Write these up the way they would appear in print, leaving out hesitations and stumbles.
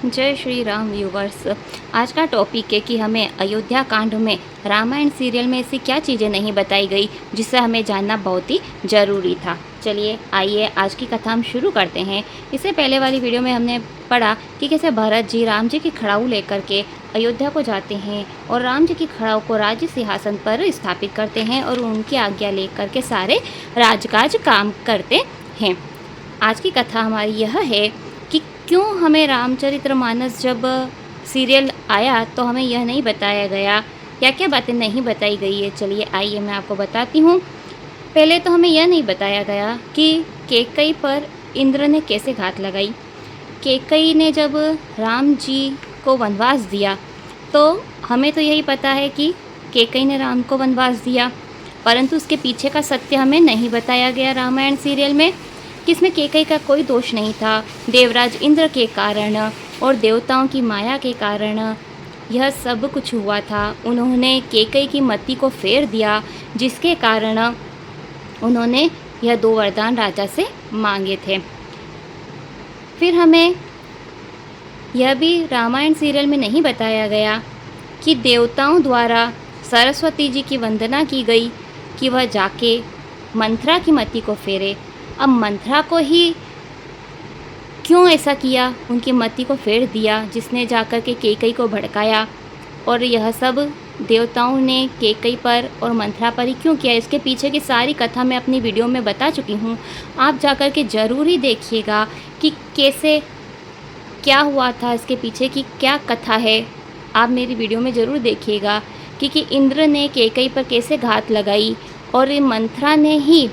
जय श्री राम व्यूवर्स। आज का टॉपिक है कि हमें अयोध्या कांड में रामायण सीरियल में ऐसी क्या चीज़ें नहीं बताई गई जिससे हमें जानना बहुत ही ज़रूरी था। चलिए आइए आज की कथा हम शुरू करते हैं। इससे पहले वाली वीडियो में हमने पढ़ा कि कैसे भरत जी राम जी की खड़ाऊ लेकर के अयोध्या को जाते हैं और राम जी की खड़ाऊ को राज्य सिंहासन पर स्थापित करते हैं और उनकी आज्ञा लेकर के सारे राजकाज काम करते हैं। आज की कथा हमारी यह है कि क्यों हमें रामचरितमानस जब सीरियल आया तो हमें यह नहीं बताया गया, क्या क्या बातें नहीं बताई गई है। चलिए आइए मैं आपको बताती हूँ। पहले तो हमें यह नहीं बताया गया कि कैकई पर इंद्र ने कैसे घात लगाई। कैकई ने जब राम जी को वनवास दिया तो हमें तो यही पता है कि कैकई ने राम को वनवास दिया, परंतु उसके पीछे का सत्य हमें नहीं बताया गया रामायण सीरियल में कि इसमें कैकई का कोई दोष नहीं था। देवराज इंद्र के कारण और देवताओं की माया के कारण यह सब कुछ हुआ था। उन्होंने कैकई की मति को फेर दिया, जिसके कारण उन्होंने यह 2 वरदान राजा से मांगे थे। फिर हमें यह भी रामायण सीरियल में नहीं बताया गया कि देवताओं द्वारा सरस्वती जी की वंदना की गई कि वह जाके मंथरा की मति को फेरे। अब मंथरा को ही क्यों ऐसा किया, उनकी मति को फेर दिया, जिसने जाकर के कैकई को भड़काया। और यह सब देवताओं ने कैकई पर और मंथरा पर ही क्यों किया, इसके पीछे की सारी कथा मैं अपनी वीडियो में बता चुकी हूँ। आप जाकर के ज़रूर ही देखिएगा कि कैसे क्या हुआ था, इसके पीछे की क्या कथा है। आप मेरी वीडियो में ज़रूर देखिएगा कि इंद्र ने कैकई पर कैसे घात लगाई और ये मंथरा ने ही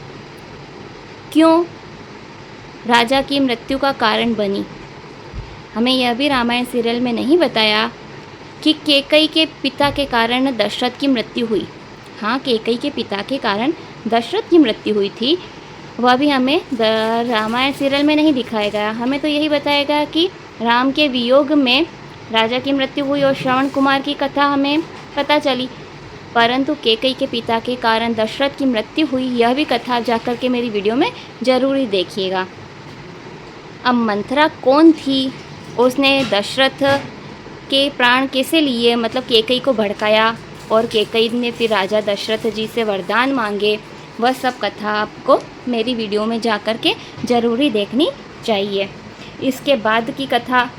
क्यों राजा की मृत्यु का कारण बनी। हमें यह भी रामायण सीरियल में नहीं बताया कि कैकई के पिता के कारण दशरथ की मृत्यु हुई। हाँ, कैकई के पिता के कारण दशरथ की मृत्यु हुई थी, वह भी हमें रामायण सीरियल में नहीं दिखाया गया। हमें तो यही बताया गया कि राम के वियोग में राजा की मृत्यु हुई और श्रवण कुमार की कथा हमें पता चली, परंतु कैकई के पिता के कारण दशरथ की मृत्यु हुई, यह भी कथा आप जाकर के मेरी वीडियो में ज़रूर ही देखिएगा। अब मंथरा कौन थी, उसने दशरथ के प्राण कैसे लिए, मतलब कैकई को भड़काया और कैकई ने फिर राजा दशरथ जी से वरदान मांगे, वह सब कथा आपको मेरी वीडियो में जाकर के ज़रूर ही देखनी चाहिए। इसके बाद की कथा,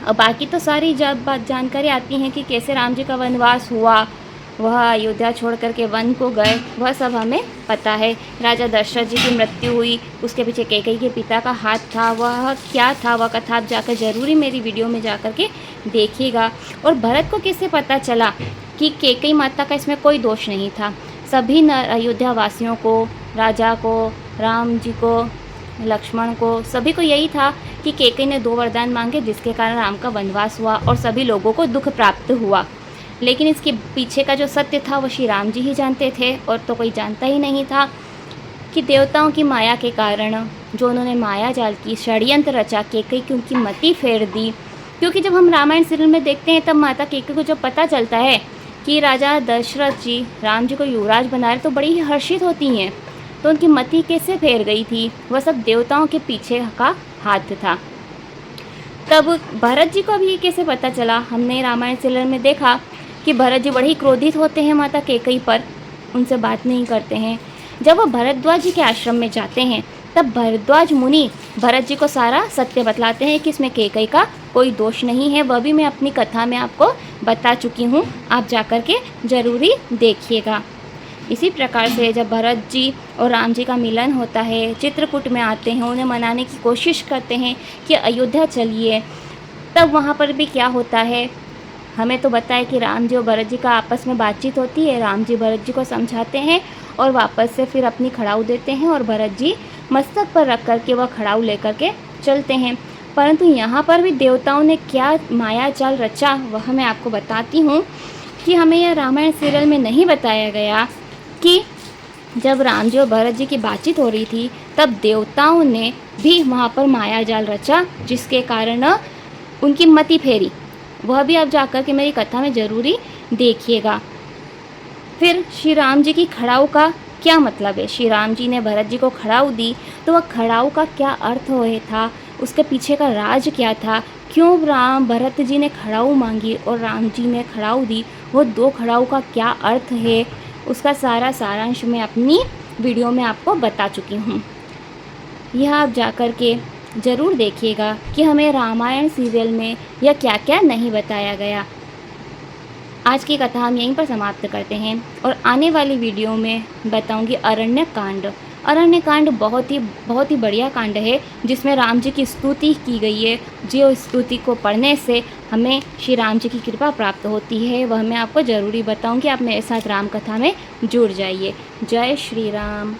बाकी तो सारी जानकारी आती हैं कि कैसे राम जी का वनवास हुआ, वह अयोध्या छोड़ करके वन को गए, वह सब हमें पता है। राजा दशरथ जी की मृत्यु हुई, उसके पीछे कैकई के पिता का हाथ था, वह क्या था, वह कथा आप जाकर ज़रूरी मेरी वीडियो में जाकर के देखिएगा। और भरत को कैसे पता चला कि कैकई माता का इसमें कोई दोष नहीं था। सभी अयोध्या वासियों को, राजा को, राम जी को, लक्ष्मण को, सभी को यही था कि कैकई ने 2 वरदान मांगे, जिसके कारण राम का वनवास हुआ और सभी लोगों को दुख प्राप्त हुआ। लेकिन इसके पीछे का जो सत्य था वो श्री राम जी ही जानते थे, और तो कोई जानता ही नहीं था कि देवताओं की माया के कारण, जो उन्होंने माया जाल की षड्यंत्र रचा, कैकई की उनकी मति फेर दी। क्योंकि जब हम रामायण सीरियल में देखते हैं तब माता कैकई को जब पता चलता है कि राजा दशरथ जी राम जी को युवराज बना रहे तो बड़ी ही हर्षित होती हैं। तो उनकी मति कैसे फेर गई थी, वह सब देवताओं के पीछे का हाथ था। तब भरत जी को भी कैसे पता चला, हमने रामायण सीरियल में देखा कि भरत जी बड़े ही क्रोधित होते हैं माता कैकई पर, उनसे बात नहीं करते हैं। जब वो भरद्वाज जी के आश्रम में जाते हैं तब भरद्वाज मुनि भरत जी को सारा सत्य बतलाते हैं कि इसमें कैकई का कोई दोष नहीं है, वह भी मैं अपनी कथा में आपको बता चुकी हूँ, आप जाकर के ज़रूरी देखिएगा। इसी प्रकार से जब भरत जी और राम जी का मिलन होता है, चित्रकूट में आते हैं, उन्हें मनाने की कोशिश करते हैं कि अयोध्या चलिए, तब वहाँ पर भी क्या होता है, हमें तो बताया कि राम जी और भरत जी का आपस में बातचीत होती है। राम जी भरत जी को समझाते हैं और वापस से फिर अपनी खड़ाऊ देते हैं और भरत जी मस्तक पर रख कर के वह खड़ाऊ लेकर के चलते हैं। परंतु यहाँ पर भी देवताओं ने क्या माया जाल रचा, वह मैं आपको बताती हूँ कि हमें यह रामायण सीरियल में नहीं बताया गया कि जब राम जी और भरत जी की बातचीत हो रही थी तब देवताओं ने भी वहाँ पर माया जाल रचा, जिसके कारण उनकी मति फेरी। वह भी आप जाकर के मेरी कथा में ज़रूरी देखिएगा। फिर श्री राम जी की खड़ाऊ का क्या मतलब है, श्री राम जी ने भरत जी को खड़ाऊ दी तो वह खड़ाऊ का क्या अर्थ हुए था, उसके पीछे का राज क्या था, क्यों भरत जी ने खड़ाऊ मांगी और राम जी ने खड़ाऊ दी, वो 2 खड़ाऊ का क्या अर्थ है, उसका सारा सारांश मैं अपनी वीडियो में आपको बता चुकी हूँ। यह आप जा कर के ज़रूर देखिएगा कि हमें रामायण सीरियल में यह क्या क्या नहीं बताया गया। आज की कथा हम यहीं पर समाप्त करते हैं और आने वाली वीडियो में बताऊंगी अरण्य कांड। अरण्य कांड बहुत ही बढ़िया कांड है, जिसमें राम जी की स्तुति की गई है। जो स्तुति को पढ़ने से हमें श्री राम जी की कृपा प्राप्त होती है, वह मैं आपको ज़रूरी बताऊंगी। आप मेरे साथ राम कथा में जुड़ जाइए। जय श्री राम।